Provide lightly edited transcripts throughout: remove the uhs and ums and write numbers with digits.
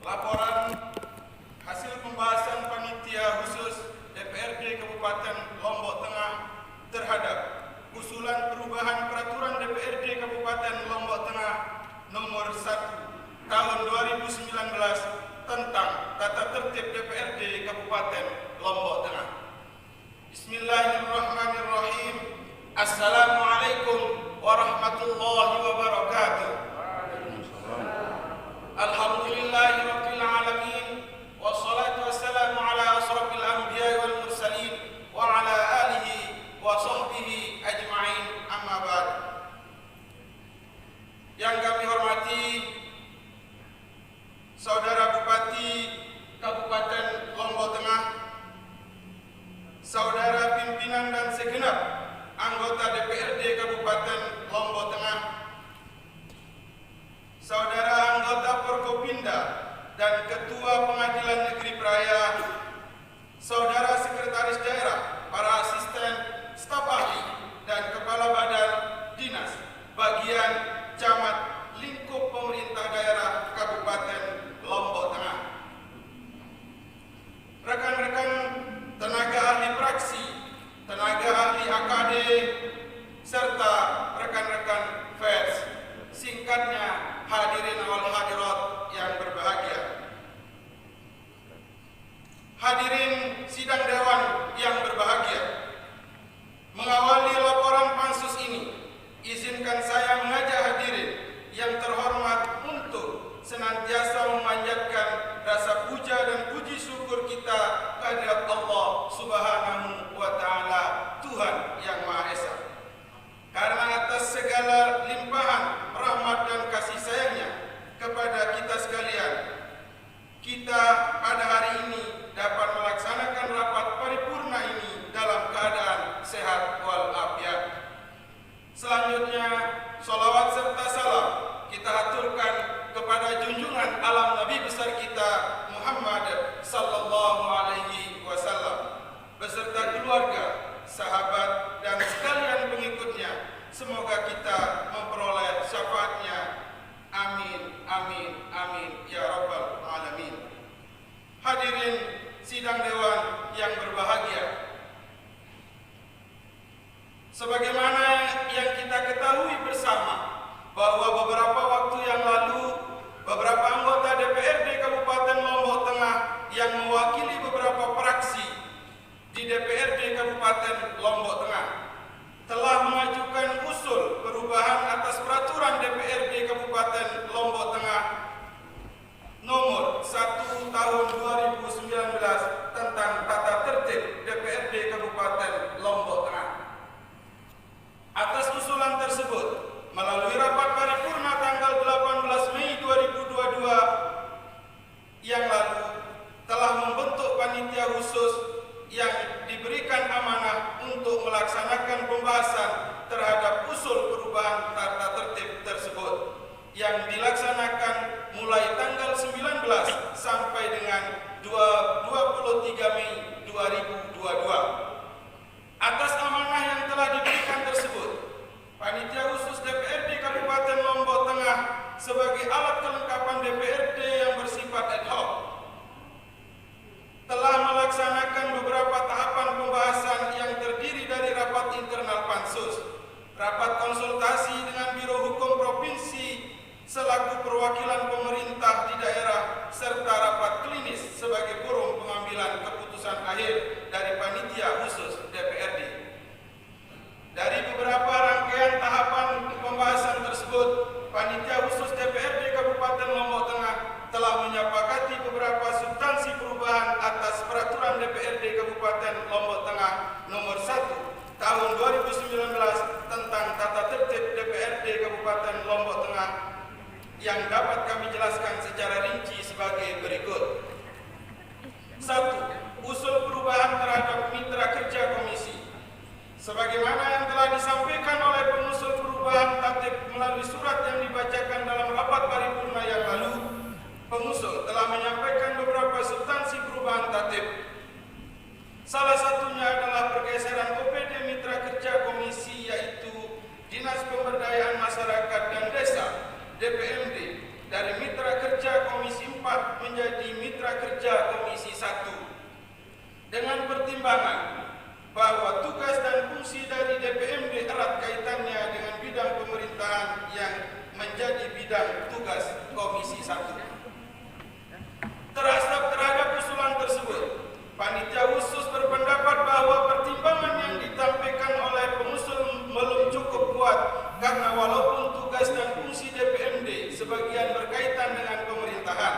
Laporan hasil pembahasan panitia khusus DPRD Kabupaten Lombok Tengah terhadap usulan perubahan peraturan DPRD Kabupaten Lombok Tengah nomor 1 tahun 2019 tentang tata tertib DPRD Kabupaten Lombok Tengah. Bismillahirrahmanirrahim. Assalamualaikum warahmatullahi wabarakatuh. Alhamdulillahirabbil alamin wassalatu wassalamu ala asrofil anbiya'i wal mursalin wa ala alihi wa sahbihi ajma'in, amma ba'd. Yang kami hormati Saudara Bupati Kabupaten Lombok Tengah, Saudara pimpinan dan segenap anggota DPRD Kabupaten Lombok Tengah, Saudara anggota Forkopimda dan Ketua Pengadilan Negeri Praia, Saudara Sekretaris Daerah, para asisten, staf ahli, dan Kepala Badan Dinas, Bagian, Camat, Lingkup Pemerintah Daerah Kabupaten Lombok Tengah, rekan-rekan tenaga ahli praksi, tenaga ahli AKD, serta rekan-rekan pers, singkatnya hadirin wal hadirat yang berbahagia. Hadirin sidang dewan yang berbahagia, mengawali laporan pansus ini, izinkan saya mengajak hadirin yang terhormat untuk senantiasa memanjatkan rasa puja dan puji syukur kita kehadirat Allah Subhanahu wa Ta'ala, Tuhan yang Maha Esa, karena atas segala limpahan rahmat dan kasih sayangnya kepada kita sekalian, kita pada hari ini dapat melaksanakan rapat paripurna ini dalam keadaan sehat walafiat. Selanjutnya, sholawat serta salam kita aturkan kepada junjungan alam Nabi besar kita Muhammad sallallahu alaihi wasallam beserta keluarga, sahabat, dan sekalian pengikutnya. Semoga kita memperoleh syafaatnya. Amin, amin, amin, ya rabbal alamin. Hadirin sidang dewan yang berbahagia, sebagaimana yang kita ketahui bersama bahwa beberapa waktu yang lalu beberapa anggota DPRD Kabupaten Lombok Tengah yang mewakili beberapa fraksi di DPRD Kabupaten Lombok Tengah telah mengajukan usul perubahan atas peraturan DPRD Kabupaten Lombok Tengah nomor 1 tahun 2019 tentang tata tertib DPRD Kabupaten Lombok Tengah. Atas usulan tersebut, melalui rapat paripurna tanggal 18 Mei 2022 yang lalu telah membentuk panitia khusus yang diberikan amanah untuk melaksanakan pembahasan terhadap usul perubahan tata tertib tersebut yang dilaksanakan mulai tanggal 19 sampai dengan 23 Mei 2022. Atas amanah yang telah diberikan tersebut, panitia khusus DPRD Kabupaten Lombok Tengah sebagai alat kelengkapan DPRD yang bersifat ad hoc telah melaksanakan beberapa tahapan pembahasan yang terdiri dari rapat internal pansus, rapat konsultasi dengan Biro Hukum Provinsi selaku perwakilan pemerintah di daerah, serta rapat klinis sebagai forum pengambilan keputusan akhir dari panitia khusus DPRD. Dari beberapa rangkaian tahapan pembahasan tersebut, panitia khusus DPRD Kabupaten Lombok Tengah telah menyepakati beberapa substansi perubahan atas peraturan DPRD Kabupaten Lombok Tengah nomor 1 tahun 2019 tentang tata tertib DPRD Kabupaten Lombok Tengah yang dapat kami jelaskan secara rinci sebagai berikut. 1. Usul perubahan terhadap mitra kerja komisi. Sebagaimana yang telah disampaikan oleh pengusul perubahan tatib melalui surat yang dibacakan dalam rapat paripurna yang lalu, pengusul telah menyampaikan beberapa substansi perubahan tatib. Salah satunya adalah pergeseran OPD mitra kerja komisi, yaitu Dinas Pemberdayaan Masyarakat dan Desa DPMD dari mitra kerja Komisi 4 bidang tugas Komisi 1. Terhadap usulan tersebut, panitia khusus berpendapat bahwa pertimbangan yang ditampilkan oleh pengusul belum cukup kuat karena walaupun tugas dan fungsi DPMD sebagian berkaitan dengan pemerintahan,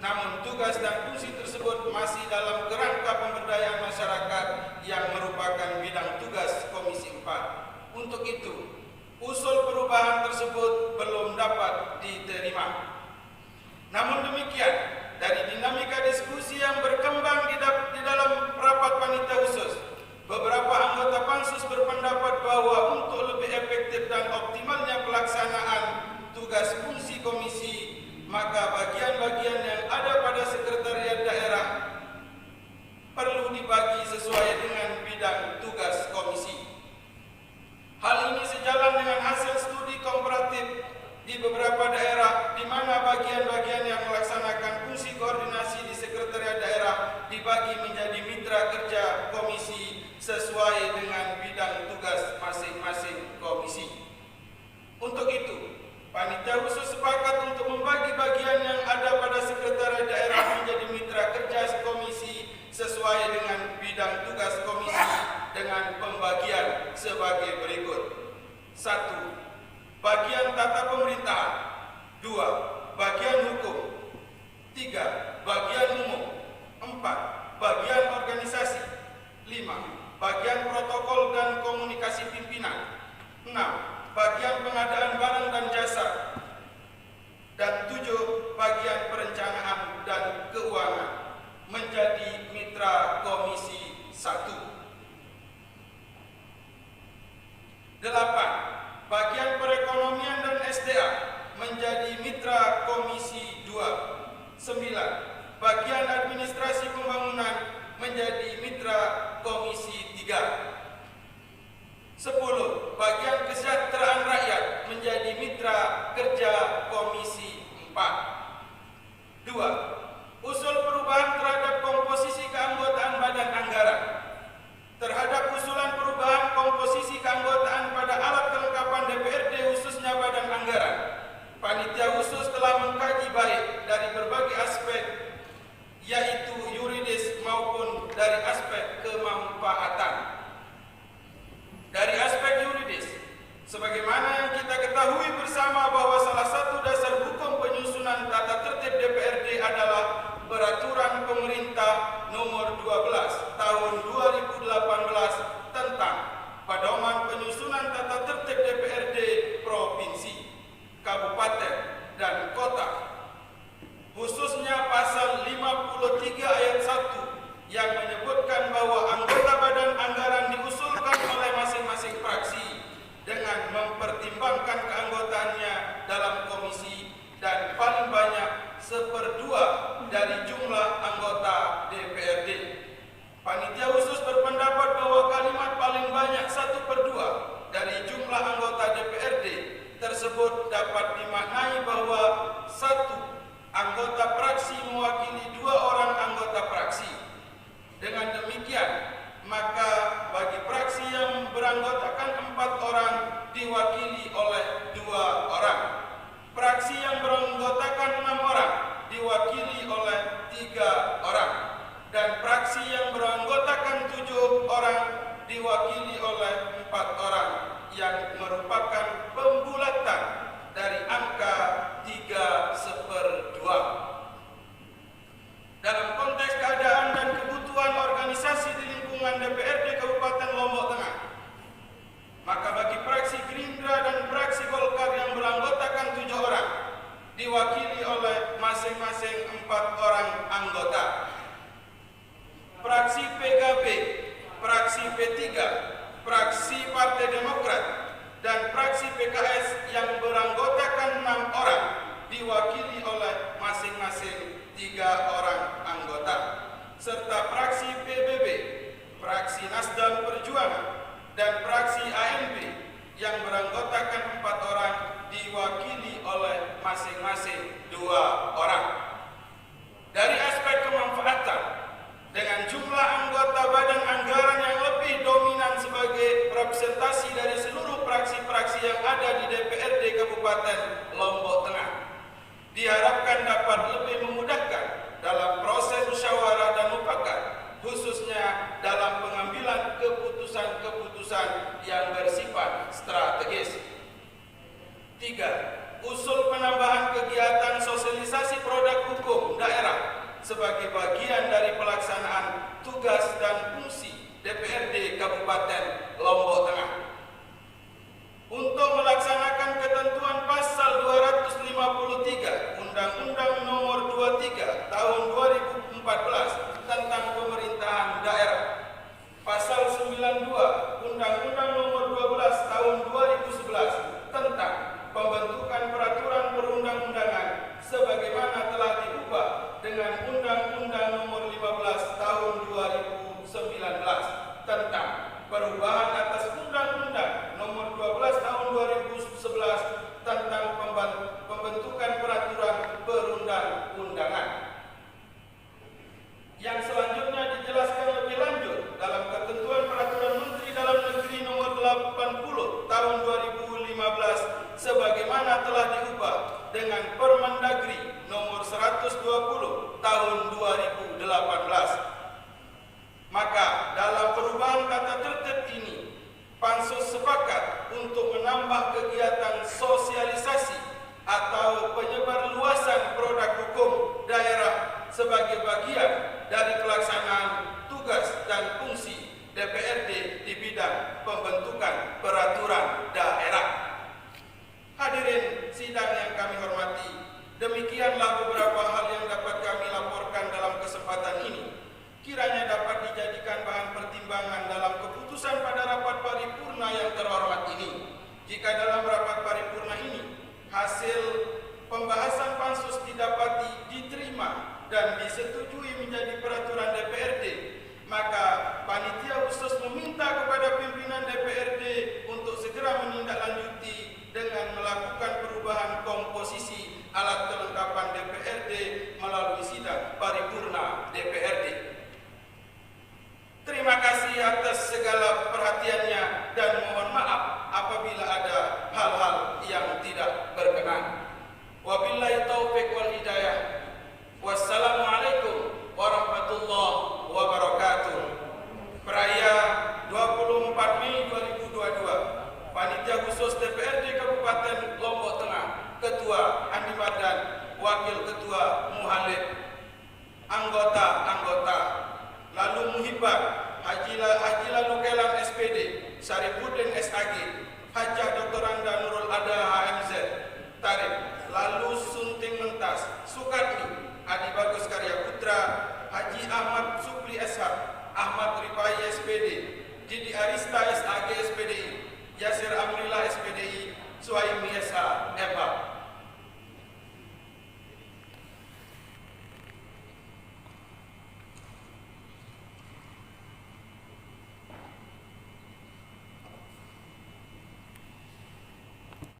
namun tugas dan fungsi tersebut masih dalam kerangka pemberdayaan masyarakat yang merupakan bidang tugas Komisi 4. Untuk itu, usul perubahan tersebut belum dapat diterima. Namun demikian, dari dinamika diskusi yang berkembang di dalam rapat panitia khusus, beberapa anggota pansus berpendapat bahwa untuk lebih efektif dan optimalnya pelaksanaan tugas fungsi komisi, maka bagian-bagian yang ada pada sekretariat daerah perlu dibagi sesuai dengan bidang tugas komisi. Hal ini sejalan dengan hasil studi komparatif di beberapa daerah di mana bagian-bagian yang melaksanakan fungsi koordinasi di sekretariat daerah dibagi menjadi mitra kerja komisi sesuai dengan bidang tugas masing-masing komisi. Untuk itu, panitia khusus sepakat untuk membagi bagian yang ada pada sekretariat daerah menjadi mitra kerja komisi sesuai dengan bidang tugas komisi dengan pembagian sebagai berikut. 1. Bagian tata pemerintahan. 2. Bagian hukum. 3. Bagian umum. 4. Bagian organisasi. 5. Bagian protokol dan komunikasi pimpinan. 6. Bagian pengadaan barang dan jasa. Dan 7. Bagian perencanaan dan keuangan menjadi mitra Komisi 1. 8. Bagian perekonomian dan SDA menjadi mitra Komisi 2. 9. Bagian administrasi pembangunan menjadi mitra Komisi 3. 10. Bagian kesejahteraan rakyat menjadi mitra kerja Komisi 4. 2. Usul perubahan terhadap komposisi keanggotaan Badan Anggaran. Terhadap usulan perubahan komposisi keanggotaan pada alat kelengkapan DPRD khususnya Badan Anggaran, panitia khusus telah mengkaji baik dari berbagai aspek, yaitu yuridis maupun dari aspek kemanfaatan. Dari aspek yuridis, sebagaimana yang kita ketahui bersama bahwa salah satu dasar hukum penyusunan tata tertib DPRD adalah Peraturan Pemerintah Nomor 12 Tahun 2018 tentang Pedoman Penyusunan Tata Tertib DPRD Provinsi, Kabupaten, dan Kota, khususnya pasal 53 ayat 1 yang menyebutkan bahwa anggota Badan Anggaran diusulkan oleh masing-masing fraksi dengan mempertimbangkan keanggotaannya dalam komisi dan paling banyak 1/2 dari jumlah anggota DPRD. Panitia khusus berpendapat bahwa kalimat paling banyak 1/2 dari jumlah anggota DPRD tersebut dapat dimaknai bahwa 1 anggota fraksi mewakili 2 orang anggota fraksi. Dengan demikian, maka bagi fraksi yang beranggotakan 4 orang diwakili oleh 2 orang. Fraksi yang beranggotakan 6 orang diwakili oleh 3 orang, dan fraksi yang beranggotakan 7 orang diwakili oleh 4 orang yang merupakan sebagaimana telah diubah dengan Permendagri nomor 120 tahun 2018. Maka dalam perubahan tata tertib ini, Pansus sepakat untuk menambah kegiatan sosialisasi atau penyebarluasan produk hukum daerah sebagai bagian dari pelaksanaan tugas dan fungsi DPRD di bidang pembentukan peraturan daerah. Hadirin sidang yang kami hormati, demikianlah beberapa hal yang dapat kami laporkan dalam kesempatan ini. Kiranya dapat dijadikan bahan pertimbangan dalam keputusan pada rapat paripurna yang terhormat ini. Jika dalam rapat paripurna ini hasil pembahasan pansus didapati diterima dan disetujui menjadi peraturan DPRD, maka panitia khusus meminta kepada pimpinan DPRD untuk segera menindaklanjuti dengan melakukan perubahan komposisi alat kelengkapan DPRD melalui sidang paripurna DPRD. Terima kasih atas segala perhatiannya dan mohon maaf apabila ada hal-hal yang tidak berkenan. Wabillahi taufiq wal hidayah. Wassalamualaikum warahmatullahi wabarakatuh. Peraya 24 Mei 2022, Panitia Khusus DPRD Kabupaten Lombok Tengah, Ketua Andi Mardan, Wakil Ketua Muhalid, anggota-anggota, lalu Muhibah, Haji Lalu Kelang SPD, Saripudin SAG, Hajah Dr. Anda Nurul Ada HMZ, Tarif, lalu Sunting Mentas, Sukatni, Adi Bagus Karya Putra, Haji Ahmad Supli SH, Ahmad Rifai SPD, Didi Arista SH,